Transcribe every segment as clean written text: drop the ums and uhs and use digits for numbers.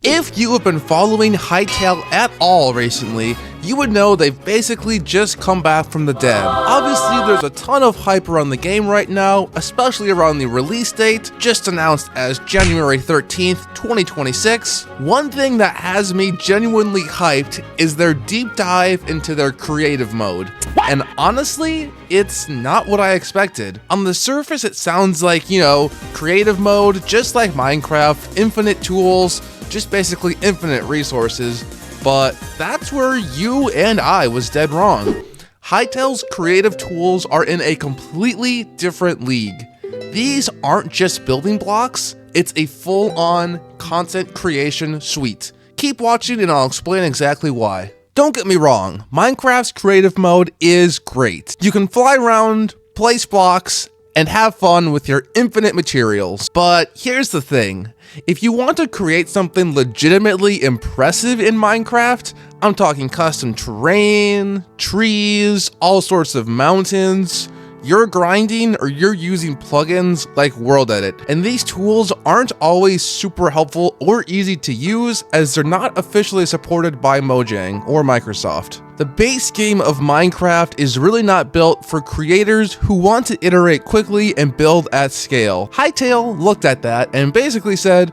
If you have been following Hytale at all recently, you would know they've basically just come back from the dead. Obviously, there's a ton of hype around the game right now, especially around the release date, just announced as January 13th, 2026. One thing that has me genuinely hyped is their deep dive into their creative mode. And honestly, it's not what I expected. On the surface, it sounds like, creative mode, just like Minecraft, infinite tools, just basically infinite resources. But that's where you and I was dead wrong. Hytale's creative tools are in a completely different league. These aren't just building blocks, it's a full-on content creation suite. Keep watching and I'll explain exactly why. Don't get me wrong, Minecraft's creative mode is great. You can fly around, place blocks, and have fun with your infinite materials. But here's the thing. If you want to create something legitimately impressive in Minecraft, I'm talking custom terrain, trees, all sorts of mountains, you're grinding or you're using plugins like World Edit. And these tools aren't always super helpful or easy to use as they're not officially supported by Mojang or Microsoft. The base game of Minecraft is really not built for creators who want to iterate quickly and build at scale. Hytale looked at that and basically said,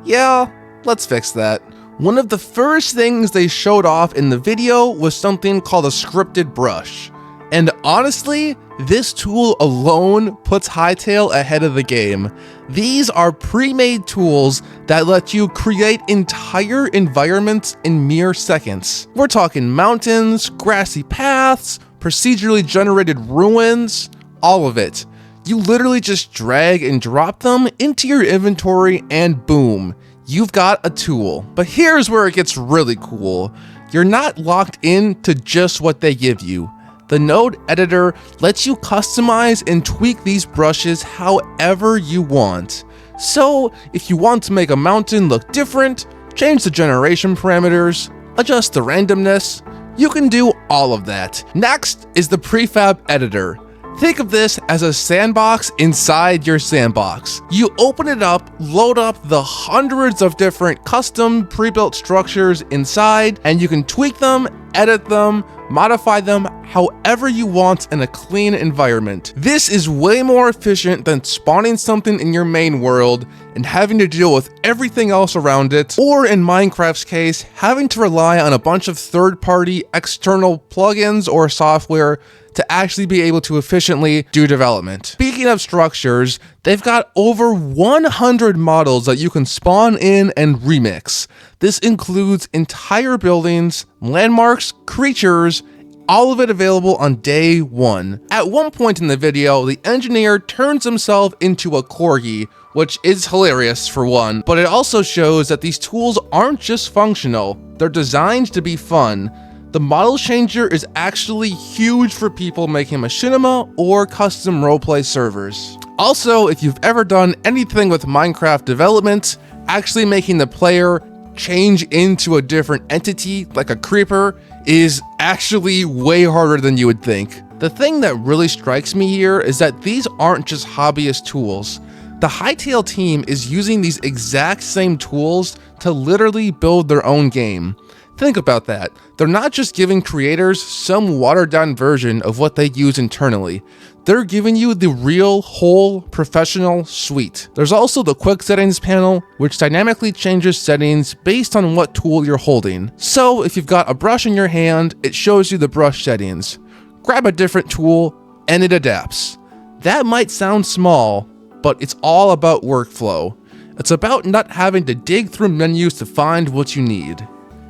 yeah, let's fix that. One of the first things they showed off in the video was something called a scripted brush. And honestly, this tool alone puts Hytale ahead of the game. These are pre-made tools that let you create entire environments in mere seconds. We're talking mountains, grassy paths, procedurally generated ruins, all of it. You literally just drag and drop them into your inventory and boom, you've got a tool. But here's where it gets really cool. You're not locked in to just what they give you. The node editor lets you customize and tweak these brushes however you want. So if you want to make a mountain look different, change the generation parameters, adjust the randomness, you can do all of that. Next is the prefab editor. Think of this as a sandbox inside your sandbox. You open it up, load up the hundreds of different custom pre-built structures inside, and you can tweak them, edit them, modify them however you want in a clean environment. This is way more efficient than spawning something in your main world and having to deal with everything else around it, or in Minecraft's case, having to rely on a bunch of third-party external plugins or software to actually be able to efficiently do development. Speaking of structures, they've got over 100 models that you can spawn in and remix. This includes entire buildings, landmarks, creatures, all of it available on day one. At one point in the video, the engineer turns himself into a corgi, which is hilarious for one, but it also shows that these tools aren't just functional, they're designed to be fun. The model changer is actually huge for people making machinima or custom roleplay servers. Also, if you've ever done anything with Minecraft development, actually making the player change into a different entity like a creeper is actually way harder than you would think. The thing that really strikes me here is that these aren't just hobbyist tools. The Hytale team is using these exact same tools to literally build their own game. Think about that. They're not just giving creators some watered-down version of what they use internally. They're giving you the real, whole, professional suite. There's also the quick settings panel, which dynamically changes settings based on what tool you're holding. So if you've got a brush in your hand, it shows you the brush settings. Grab a different tool, and it adapts. That might sound small, but it's all about workflow. It's about not having to dig through menus to find what you need.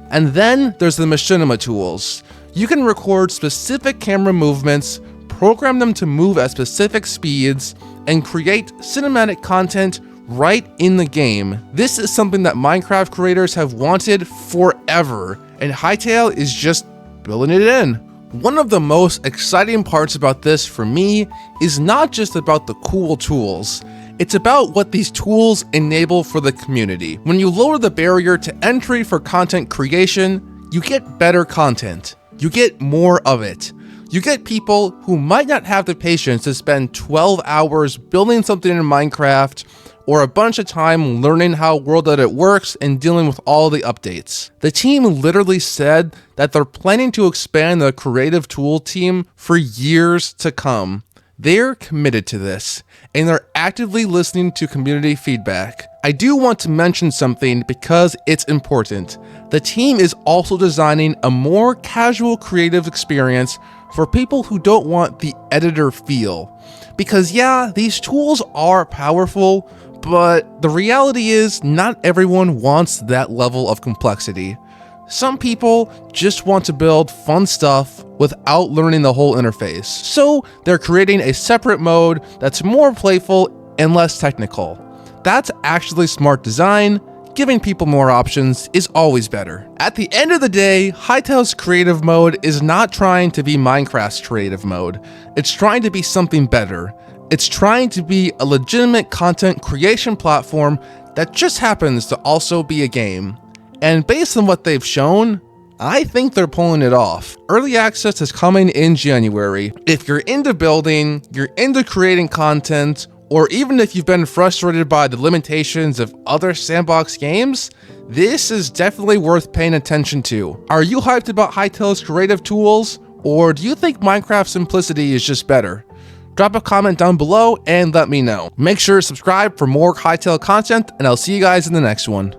And then there's the machinima tools. You can record specific camera movements, program them to move at specific speeds, and create cinematic content right in the game. This is something that Minecraft creators have wanted forever, and Hytale is just building it in. One of the most exciting parts about this for me is not just about the cool tools. It's about what these tools enable for the community. When you lower the barrier to entry for content creation, you get better content. You get more of it. You get people who might not have the patience to spend 12 hours building something in Minecraft, or a bunch of time learning how World Edit works and dealing with all the updates. The team literally said that they're planning to expand the creative tool team for years to come. They're committed to this, and they're actively listening to community feedback. I do want to mention something because it's important. The team is also designing a more casual creative experience for people who don't want the editor feel. Because yeah, these tools are powerful, but the reality is not everyone wants that level of complexity. Some people just want to build fun stuff without learning the whole interface. So they're creating a separate mode that's more playful and less technical. That's actually smart design. Giving people more options is always better. At the end of the day, Hytale's creative mode is not trying to be Minecraft's creative mode. It's trying to be something better. It's trying to be a legitimate content creation platform that just happens to also be a game. And based on what they've shown, I think they're pulling it off. Early access is coming in January. If you're into building, you're into creating content, or even if you've been frustrated by the limitations of other sandbox games, this is definitely worth paying attention to. Are you hyped about Hytale's creative tools, or do you think Minecraft simplicity is just better? Drop a comment down below and let me know. Make sure to subscribe for more Hytale content, and I'll see you guys in the next one.